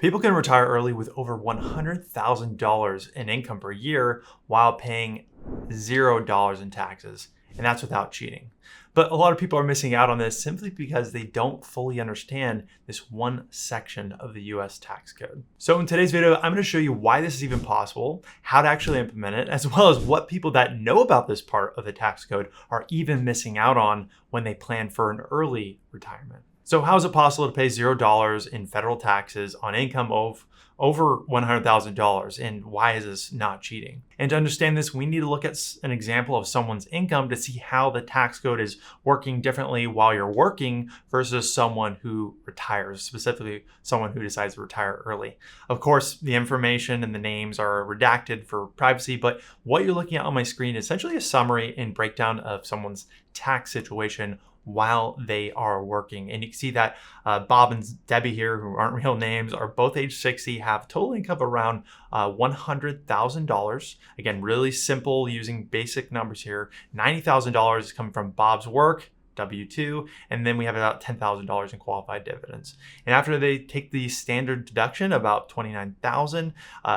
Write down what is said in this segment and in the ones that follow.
People can retire early with over $100,000 in income per year while paying $0 in taxes, and that's without cheating. But a lot of people are missing out on this simply because they don't fully understand this one section of the US tax code. So in today's video, I'm going to show you why this is even possible, how to actually implement it, as well as what people that know about this part of the tax code are even missing out on when they plan for an early retirement. So how is it possible to pay $0 in federal taxes on income of over $100,000, and why is this not cheating? And to understand this, we need to look at an example of someone's income to see how the tax code is working differently while you're working versus someone who retires, specifically someone who decides to retire early. Of course, the information and the names are redacted for privacy, but what you're looking at on my screen is essentially a summary and breakdown of someone's tax situation while they are working. And you can see that Bob and Debbie here, who aren't real names, are both age 60, have total income of around $100,000. Again, really simple using basic numbers here. $90,000 is coming from Bob's work, W-2, and then we have about $10,000 in qualified dividends. And after they take the standard deduction, about $29,000,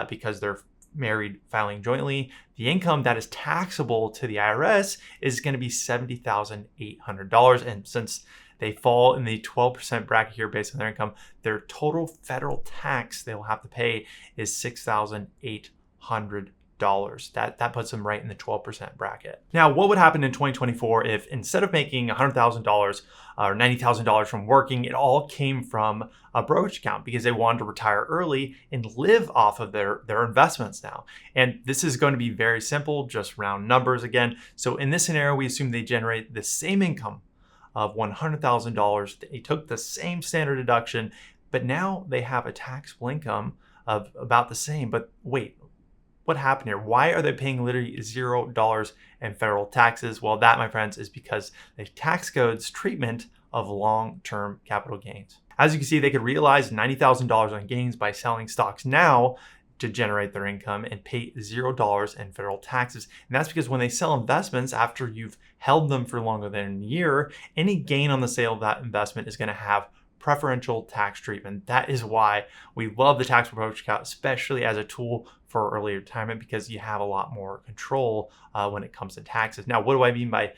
because they're married filing jointly, the income that is taxable to the IRS is going to be $70,800. And since they fall in the 12% bracket here based on their income, their total federal tax they will have to pay is $6,800. That puts them right in the 12% bracket. Now, what would happen in 2024 if instead of making $100,000 or $90,000 from working, it all came from a brokerage account because they wanted to retire early and live off of their investments now? And this is going to be very simple, just round numbers again. So in this scenario, we assume they generate the same income of $100,000. They took the same standard deduction, but now they have a taxable income of about the same. But wait, what happened here? Why are they paying literally $0 in federal taxes? Well, that, my friends, is because the tax code's treatment of long-term capital gains. As you can see, they could realize $90,000 on gains by selling stocks now to generate their income and pay $0 in federal taxes. And that's because when they sell investments after you've held them for longer than a year, any gain on the sale of that investment is going to have preferential tax treatment. That is why we love the tax approach account, especially as a tool for early retirement, because you have a lot more control when it comes to taxes. Now, what do I mean by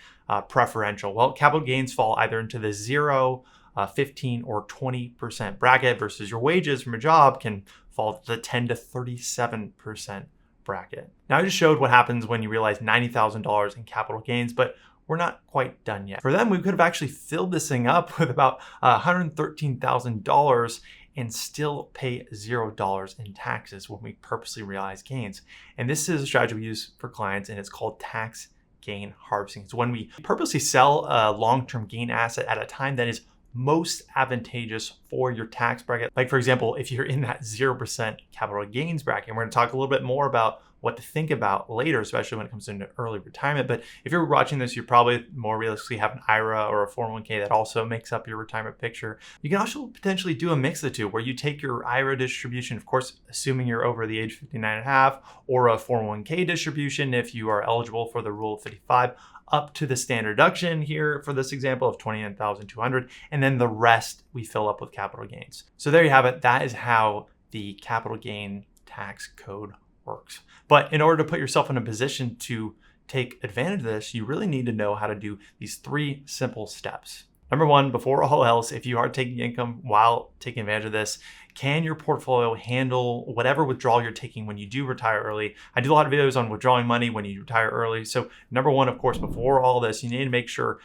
preferential? Well, capital gains fall either into the 0, 15, or 20% bracket versus your wages from a job can fall to the 10 to 37% bracket. Now, I just showed what happens when you realize $90,000 in capital gains, but we're not quite done yet. For them, we could have actually filled this thing up with about $113,000 and still pay $0 in taxes when we purposely realize gains. And this is a strategy we use for clients, and it's called tax gain harvesting. It's when we purposely sell a long-term gain asset at a time that is most advantageous for your tax bracket. Like, for example, if you're in that 0% capital gains bracket, and we're going to talk a little bit more about what to think about later, especially when it comes into early retirement. But if you're watching this, you probably more realistically have an IRA or a 401k that also makes up your retirement picture. You can also potentially do a mix of the two, where you take your IRA distribution, of course, assuming you're over the age 59 and a half, or a 401k distribution if you are eligible for the rule of 55, up to the standard deduction here for this example of $29,200, and then the rest we fill up with capital gains. So there you have it. That is how the capital gain tax code works. But in order to put yourself in a position to take advantage of this, you really need to know how to do these 3 simple steps. Number 1, before all else, if you are taking income while taking advantage of this, can your portfolio handle whatever withdrawal you're taking when you do retire early? I do a lot of videos on withdrawing money when you retire early. So number 1, of course, before all this, you need to make sure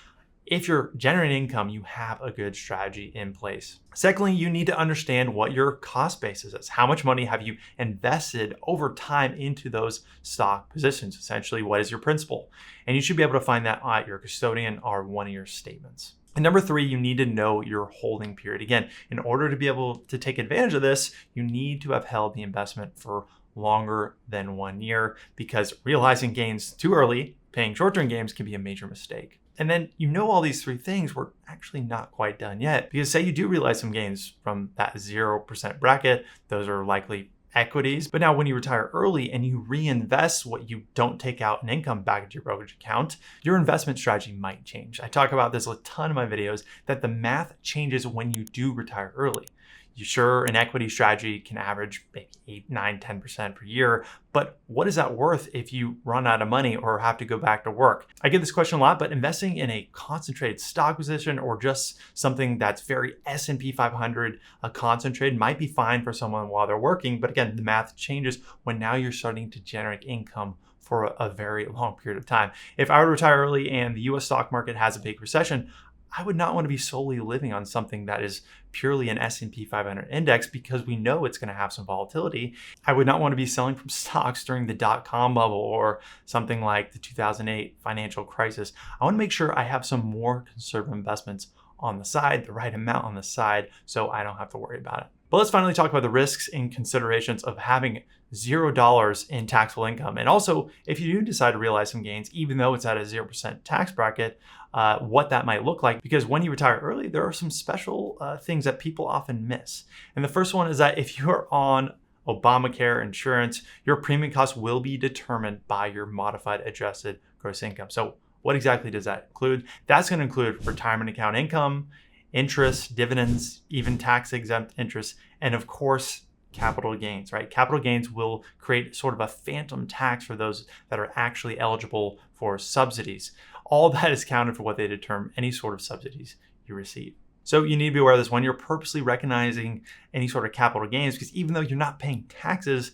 if you're generating income, you have a good strategy in place. Secondly, you need to understand what your cost basis is. How much money have you invested over time into those stock positions? Essentially, what is your principal? And you should be able to find that at your custodian or one of your statements. And number 3, you need to know your holding period. Again, in order to be able to take advantage of this, you need to have held the investment for longer than 1 year, because realizing gains too early, paying short-term gains, can be a major mistake. And then you know all these 3 things, we're actually not quite done yet, because say you do realize some gains from that 0% bracket, those are likely equities. But now when you retire early and you reinvest what you don't take out in income back into your brokerage account, your investment strategy might change. I talk about this a ton in my videos, that the math changes when you do retire early. Sure, an equity strategy can average maybe 8, 9, 10% per year, but what is that worth if you run out of money or have to go back to work? I get this question a lot, but investing in a concentrated stock position or just something that's very S&P 500 concentrated might be fine for someone while they're working. But again, the math changes when now you're starting to generate income for a very long period of time. If I were to retire early and the US stock market has a big recession, I would not want to be solely living on something that is purely an S&P 500 index because we know it's going to have some volatility. I would not want to be selling from stocks during the dot-com bubble or something like the 2008 financial crisis. I want to make sure I have some more conservative investments on the side, the right amount on the side, so I don't have to worry about it. But let's finally talk about the risks and considerations of having $0 in taxable income. And also, if you do decide to realize some gains, even though it's at a 0% tax bracket, what that might look like. Because when you retire early, there are some special things that people often miss. And the first one is that if you're on Obamacare insurance, your premium cost will be determined by your modified adjusted gross income. So what exactly does that include? That's going to include retirement account income, interest, dividends, even tax exempt interest, and of course, capital gains, right? Capital gains will create sort of a phantom tax for those that are actually eligible for subsidies. All that is counted for what they determine any sort of subsidies you receive. So you need to be aware of this when you're purposely recognizing any sort of capital gains, because even though you're not paying taxes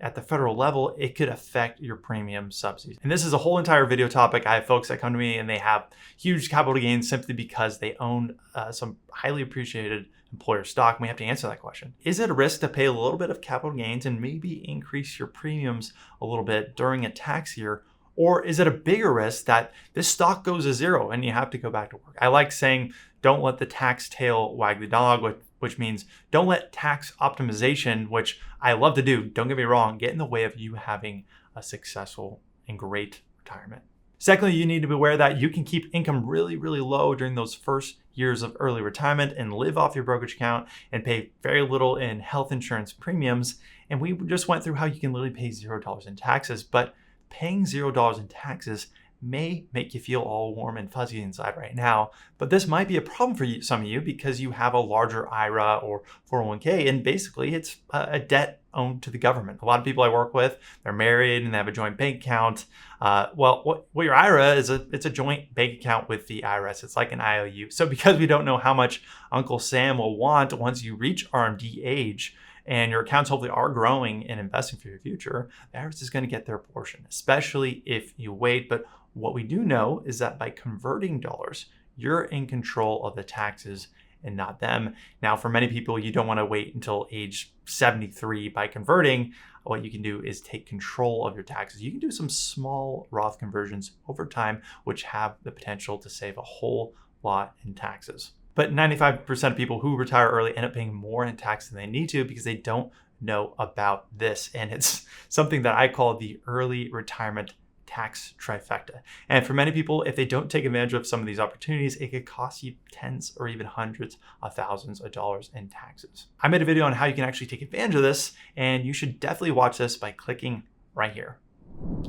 at the federal level, it could affect your premium subsidies. And this is a whole entire video topic. I have folks that come to me and they have huge capital gains simply because they own some highly appreciated employer stock. And we have to answer that question. Is it a risk to pay a little bit of capital gains and maybe increase your premiums a little bit during a tax year? Or is it a bigger risk that this stock goes to zero and you have to go back to work? I like saying, don't let the tax tail wag the dog, which means don't let tax optimization, which I love to do, don't get me wrong, get in the way of you having a successful and great retirement. Secondly, you need to be aware that you can keep income really, really low during those first years of early retirement and live off your brokerage account and pay very little in health insurance premiums. And we just went through how you can literally pay $0 in taxes, but paying $0 in taxes may make you feel all warm and fuzzy inside right now, but this might be a problem for some of you because you have a larger IRA or 401k, and basically it's a debt owned to the government. A lot of people I work with, they're married and they have a joint bank account. What your IRA is, it's a joint bank account with the IRS. It's like an IOU. So because we don't know how much Uncle Sam will want once you reach RMD age, and your accounts hopefully are growing and investing for your future, the IRS is going to get their portion, especially if you wait. But what we do know is that by converting dollars, you're in control of the taxes and not them. Now, for many people, you don't want to wait until age 73 by converting. What you can do is take control of your taxes. You can do some small Roth conversions over time, which have the potential to save a whole lot in taxes. But 95% of people who retire early end up paying more in tax than they need to because they don't know about this. And it's something that I call the early retirement tax trifecta. And for many people, if they don't take advantage of some of these opportunities, it could cost you tens or even hundreds of thousands of dollars in taxes. I made a video on how you can actually take advantage of this, and you should definitely watch this by clicking right here.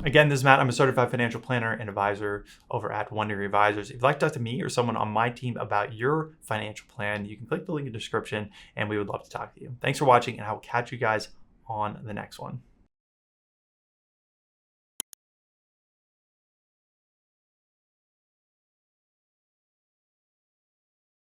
Again, this is Matt. I'm a certified financial planner and advisor over at One Degree Advisors. If you'd like to talk to me or someone on my team about your financial plan, you can click the link in the description and we would love to talk to you. Thanks for watching, and I will catch you guys on the next one.